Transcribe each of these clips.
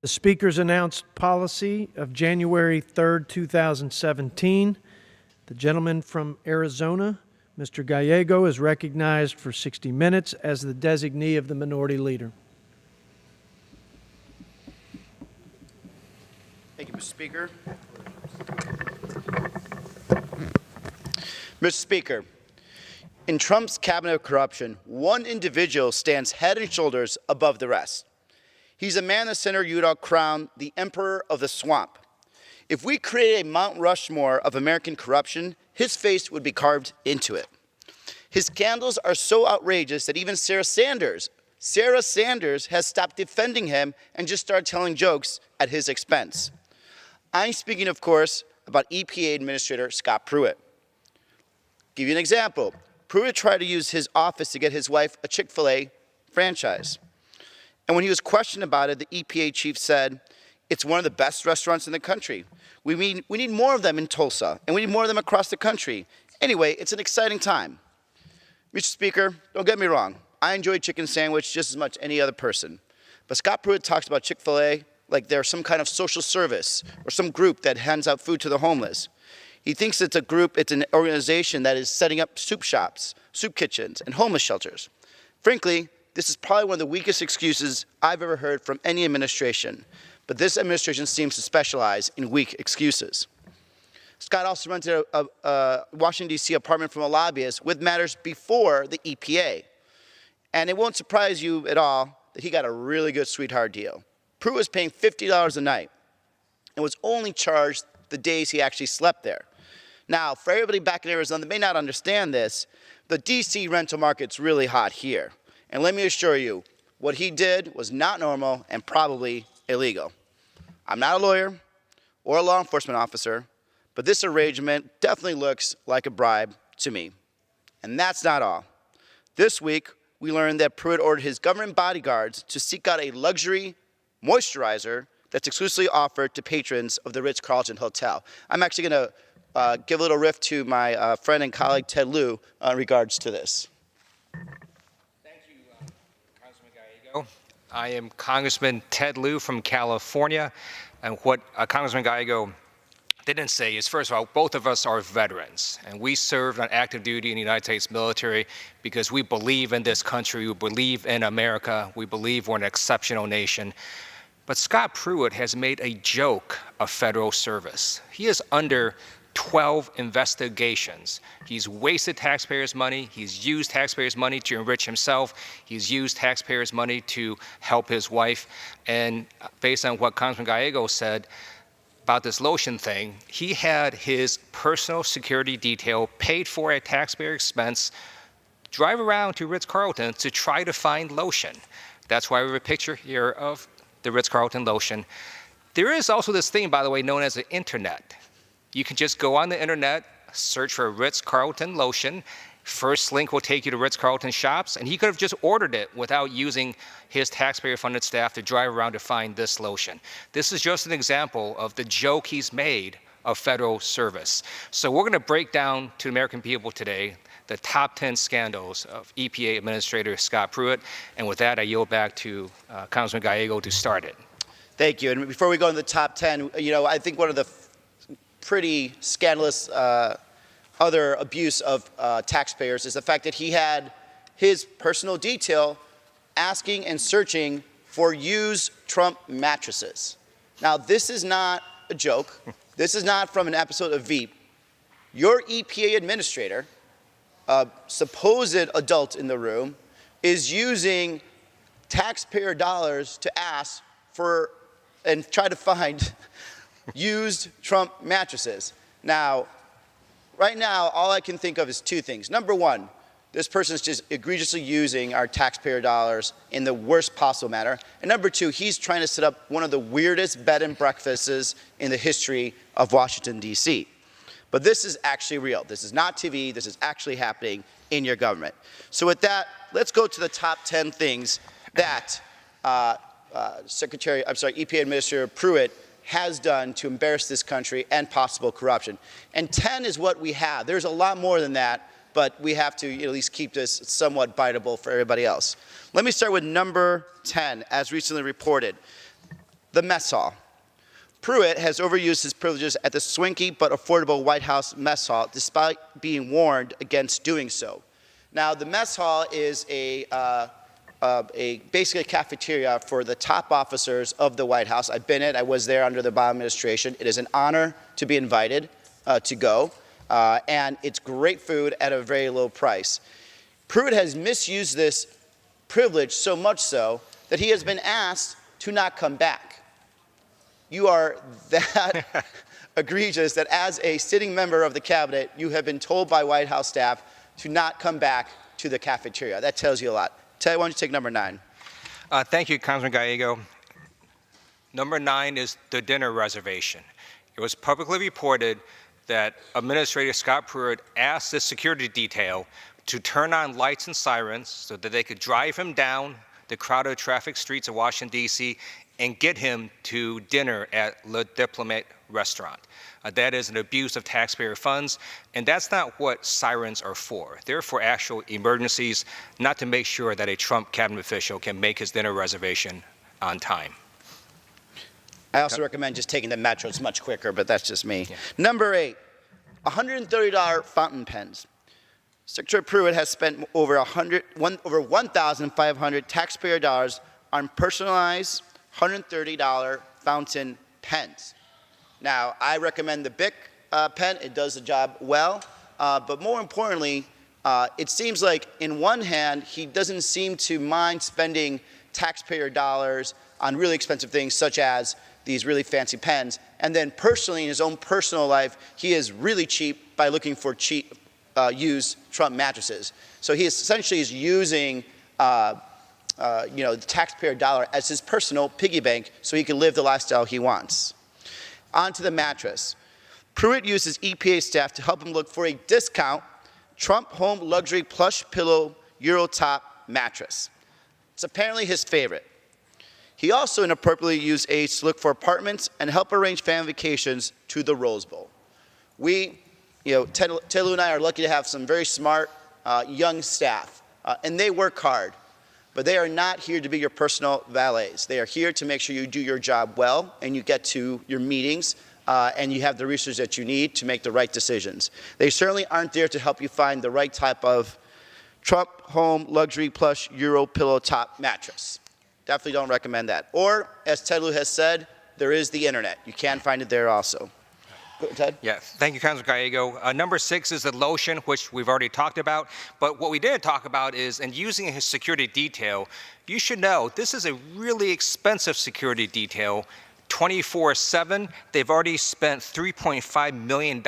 The Speaker's announced policy of January 3rd, 2017. The gentleman from Arizona, Mr. Gallego, is recognized for 60 minutes as the designee of the Minority Leader. Thank you, Mr. Speaker. Mr. Speaker, in Trump's cabinet of corruption, one individual stands head and shoulders above the rest. He's a man that Senator Udall crowned the Emperor of the Swamp. If we created a Mount Rushmore of American corruption, his face would be carved into it. His scandals are so outrageous that even Sarah Sanders has stopped defending him and just started telling jokes at his expense. I'm speaking, of course, about EPA Administrator Scott Pruitt. Give you an example. Pruitt tried to use his office to get his wife a Chick-fil-A franchise. And when he was questioned about it, the EPA chief said, "It's one of the best restaurants in the country. We need more of them in Tulsa, and we need more of them across the country. Anyway, it's an exciting time." Mr. Speaker, don't get me wrong. I enjoy chicken sandwich just as much as any other person. But Scott Pruitt talks about Chick-fil-A like they're some kind of social service or some group that hands out food to the homeless. He thinks it's a group, it's an organization that is setting up soup shops, soup kitchens, and homeless shelters. Frankly, this is probably one of the weakest excuses I've ever heard from any administration. But this administration seems to specialize in weak excuses. Scott also rented a Washington, D.C. apartment from a lobbyist with matters before the EPA. And it won't surprise you at all that he got a really good sweetheart deal. Pruitt was paying $50 a night and was only charged the days he actually slept there. Now, for everybody back in Arizona that may not understand this, the D.C. rental market's really hot here. And let me assure you, what he did was not normal and probably illegal. I'm not a lawyer or a law enforcement officer, but this arrangement definitely looks like a bribe to me. And that's not all. This week, we learned that Pruitt ordered his government bodyguards to seek out a luxury moisturizer that's exclusively offered to patrons of the Ritz-Carlton Hotel. I'm actually going to give a little riff to my friend and colleague Ted Lieu in regards to this. Thank you, Congressman Gallego. I am Congressman Ted Lieu from California, and what Congressman Gallego didn't say is, first of all, both of us are veterans, and we served on active duty in the United States military because we believe in this country, we believe in America, we believe we're an exceptional nation. But Scott Pruitt has made a joke of federal service. He is under 12 investigations. He's wasted taxpayers' money. He's used taxpayers' money to enrich himself. He's used taxpayers' money to help his wife. And based on what Congressman Gallego said about this lotion thing, he had his personal security detail paid for at taxpayer expense drive around to Ritz-Carlton to try to find lotion. That's why we have a picture here of the Ritz-Carlton lotion. There is also this thing, by the way, known as the internet. You can just go on the internet, search for Ritz-Carlton lotion. First link will take you to Ritz-Carlton shops, and he could have just ordered it without using his taxpayer-funded staff to drive around to find this lotion. This is just an example of the joke he's made of federal service. So we're going to break down to the American people today the top 10 scandals of EPA Administrator Scott Pruitt. And with that, I yield back to Congressman Gallego to start it. Thank you. And before we go into the top 10, I think one of the pretty scandalous other abuse of taxpayers is the fact that he had his personal detail asking and searching for used Trump mattresses. Now, this is not a joke. This is not from an episode of Veep. Your EPA administrator, a supposed adult in the room, is using taxpayer dollars to ask for and try to find used Trump mattresses. Now, right now, all I can think of is two things. Number one, this person is just egregiously using our taxpayer dollars in the worst possible manner. And number two, he's trying to set up one of the weirdest bed and breakfasts in the history of Washington, D.C. But this is actually real. This is not TV. This is actually happening in your government. So with that, let's go to the top 10 things that EPA Administrator Pruitt has done to embarrass this country and possible corruption. And 10 is what we have. There's a lot more than that, but we have to at least keep this somewhat biteable for everybody else. Let me start with number 10, as recently reported. the mess hall. Pruitt has overused his privileges at the swanky but affordable White House mess hall, despite being warned against doing so. Now, the mess hall is basically a cafeteria for the top officers of the White House. I've been it. I was there under the Obama administration. It is an honor to be invited to go, and it's great food at a very low price. Pruitt has misused this privilege so much so that he has been asked to not come back. You are that egregious that as a sitting member of the cabinet, you have been told by White House staff to not come back to the cafeteria. That tells you a lot. Ted, why don't you take number 9? Thank you, Congressman Gallego. Number 9 is the dinner reservation. It was publicly reported that Administrator Scott Pruitt asked the security detail to turn on lights and sirens so that they could drive him down the crowded traffic streets of Washington, D.C., and get him to dinner at Le Diplomat restaurant. That is an abuse of taxpayer funds, and that's not what sirens are for. They're for actual emergencies, not to make sure that a Trump cabinet official can make his dinner reservation on time. I also recommend just taking the metro. It's much quicker, but that's just me. Yeah. Number 8, $130 fountain pens. Secretary Pruitt has spent over 1,500 taxpayer dollars on personalized $130 fountain pens. Now, I recommend the Bic pen. It does the job well. But more importantly, it seems like in one hand, he doesn't seem to mind spending taxpayer dollars on really expensive things such as these really fancy pens. And then personally, in his own personal life, he is really cheap by looking for cheap used Trump mattresses. So he essentially is using the taxpayer dollar as his personal piggy bank so he can live the lifestyle he wants. On to the mattress. Pruitt uses EPA staff to help him look for a discount Trump Home Luxury Plush Pillow Euro Top mattress. It's apparently his favorite. He also inappropriately used aides to look for apartments and help arrange family vacations to the Rose Bowl. We, Ted Lou and I are lucky to have some very smart young staff, and they work hard. But they are not here to be your personal valets. They are here to make sure you do your job well and you get to your meetings and you have the resources that you need to make the right decisions. They certainly aren't there to help you find the right type of Trump Home Luxury Plush Euro Pillow Top mattress. Definitely don't recommend that. Or, as Ted Lou has said, there is the internet. You can find it there also. Ted? Yeah, thank you, Congressman Gallego. Number 6 is the lotion, which we've already talked about. But what we didn't talk about is, in using his security detail, you should know this is a really expensive security detail. 24/7, they've already spent $3.5 million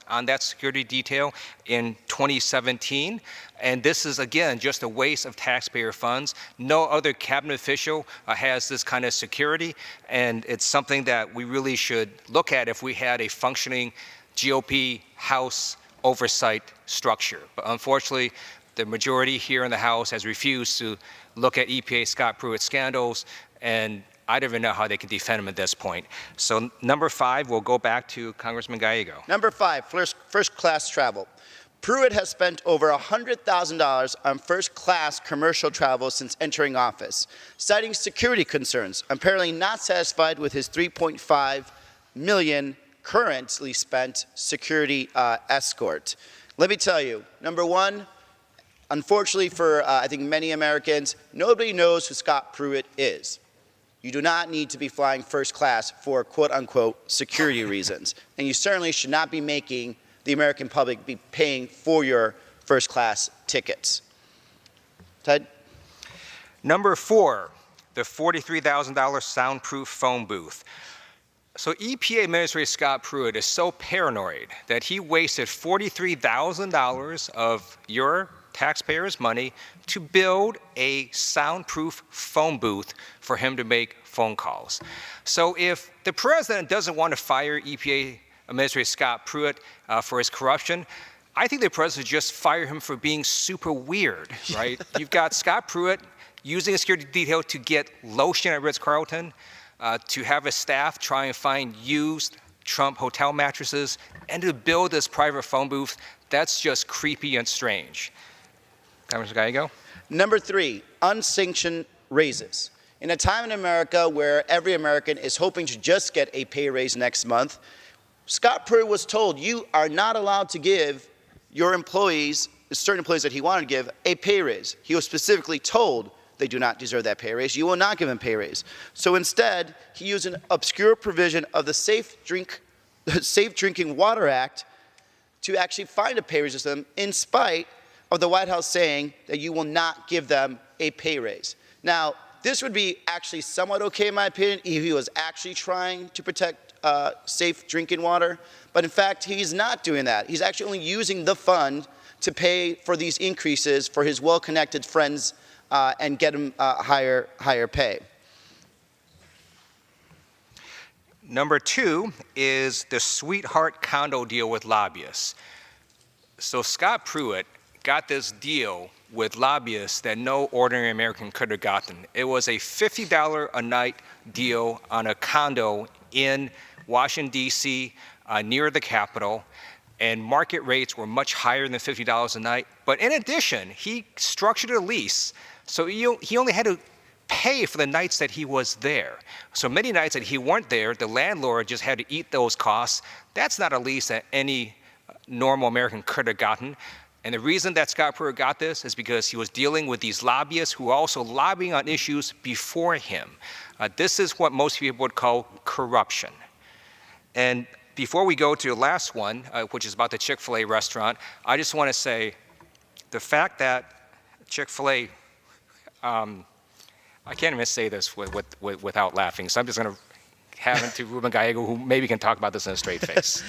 on that security detail in 2017. And this is, again, just a waste of taxpayer funds. No other cabinet official has this kind of security, and it's something that we really should look at if we had a functioning GOP House oversight structure. But unfortunately, the majority here in the House has refused to look at EPA Scott Pruitt scandals, and I don't even know how they can defend him at this point. So number 5, we'll go back to Congressman Gallego. Number 5, first-class travel. Pruitt has spent over $100,000 on first-class commercial travel since entering office, citing security concerns, apparently not satisfied with his $3.5 million currently spent security escort. Let me tell you, number 1, unfortunately for I think many Americans, nobody knows who Scott Pruitt is. You do not need to be flying first class for quote-unquote security reasons, and you certainly should not be making the American public be paying for your first-class tickets. Ted? Number 4, the $43,000 soundproof phone booth. So EPA Administrator Scott Pruitt is so paranoid that he wasted $43,000 of your taxpayers' money to build a soundproof phone booth for him to make phone calls. So if the president doesn't want to fire EPA Administrator Scott Pruitt for his corruption, I think the president should just fire him for being super weird, right? You've got Scott Pruitt using a security detail to get lotion at Ritz-Carlton, to have a staff try and find used Trump hotel mattresses, and to build this private phone booth. That's just creepy and strange. Congressman Gallego? Number 3, unsanctioned raises. In a time in America where every American is hoping to just get a pay raise next month, Scott Pruitt was told you are not allowed to give your employees, certain employees that he wanted to give, a pay raise. He was specifically told they do not deserve that pay raise. You will not give them pay raise. So instead, he used an obscure provision of the Safe Drinking Water Act to actually find a pay raise to them in spite of the White House saying that you will not give them a pay raise. Now, this would be actually somewhat okay in my opinion if he was actually trying to protect safe drinking water, but in fact, he's not doing that. He's actually only using the fund to pay for these increases for his well-connected friends and get them higher pay. Number two is the sweetheart condo deal with lobbyists. So Scott Pruitt got this deal with lobbyists that no ordinary American could have gotten. It was a $50 a night deal on a condo in Washington, D.C., near the Capitol, and market rates were much higher than $50 a night. But in addition, he structured a lease, so he only had to pay for the nights that he was there. So many nights that he weren't there, the landlord just had to eat those costs. That's not a lease that any normal American could have gotten. And the reason that Scott Pruitt got this is because he was dealing with these lobbyists who were also lobbying on issues before him. This is what most people would call corruption. And before we go to the last one, which is about the Chick-fil-A restaurant, I just want to say the fact that Chick-fil-A, I can't even say this without laughing, so I'm just going to have it to Ruben Gallego, who maybe can talk about this in a straight face.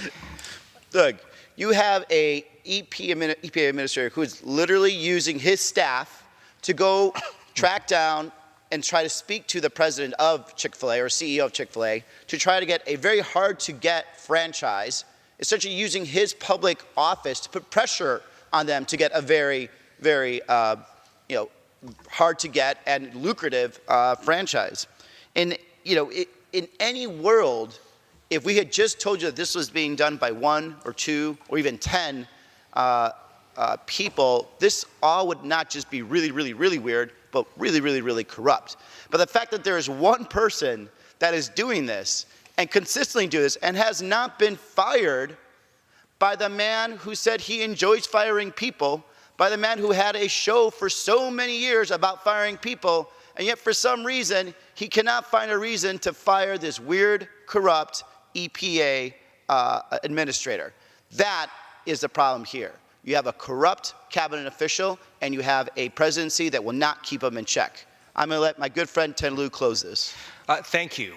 Look, you have a EPA administrator who is literally using his staff to go track down and try to speak to the president of Chick-fil-A or CEO of Chick-fil-A to try to get a very hard-to-get franchise, essentially using his public office to put pressure on them to get a very, very hard-to-get and lucrative franchise. And in any world, if we had just told you that this was being done by 1 or 2 or even 10 people, this all would not just be really, really, really weird, but really, really, really corrupt. But the fact that there is one person that is doing this and consistently doing this and has not been fired by the man who said he enjoys firing people, by the man who had a show for so many years about firing people, and yet for some reason, he cannot find a reason to fire this weird, corrupt EPA administrator. That is the problem here. You have a corrupt cabinet official, and you have a presidency that will not keep him in check. I'm going to let my good friend Ted Lieu close this. Thank you.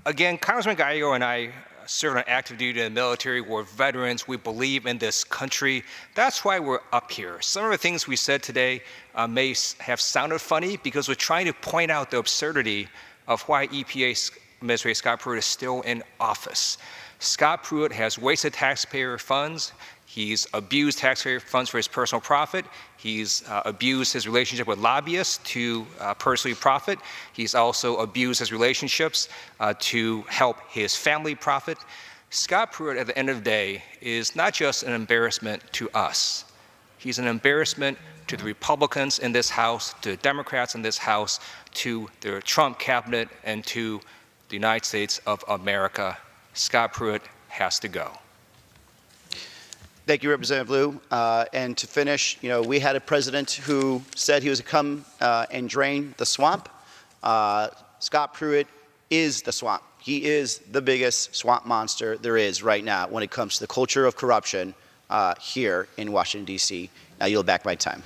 Again, Congressman Gallego and I served on active duty in the military. We're veterans. We believe in this country. That's why we're up here. Some of the things we said today may have sounded funny because we're trying to point out the absurdity of why EPA Administrator Scott Pruitt is still in office. Scott Pruitt has wasted taxpayer funds. He's abused taxpayer funds for his personal profit. He's abused his relationship with lobbyists to personally profit. He's also abused his relationships to help his family profit. Scott Pruitt, at the end of the day, is not just an embarrassment to us. He's an embarrassment to the Republicans in this House, to the Democrats in this House, to the Trump cabinet, and to the United States of America. Scott Pruitt has to go. Thank you, Representative Lieu. And to finish, we had a president who said he was to come and drain the swamp. Scott Pruitt is the swamp. He is the biggest swamp monster there is right now when it comes to the culture of corruption here in Washington, D.C. Now, you'll back my time.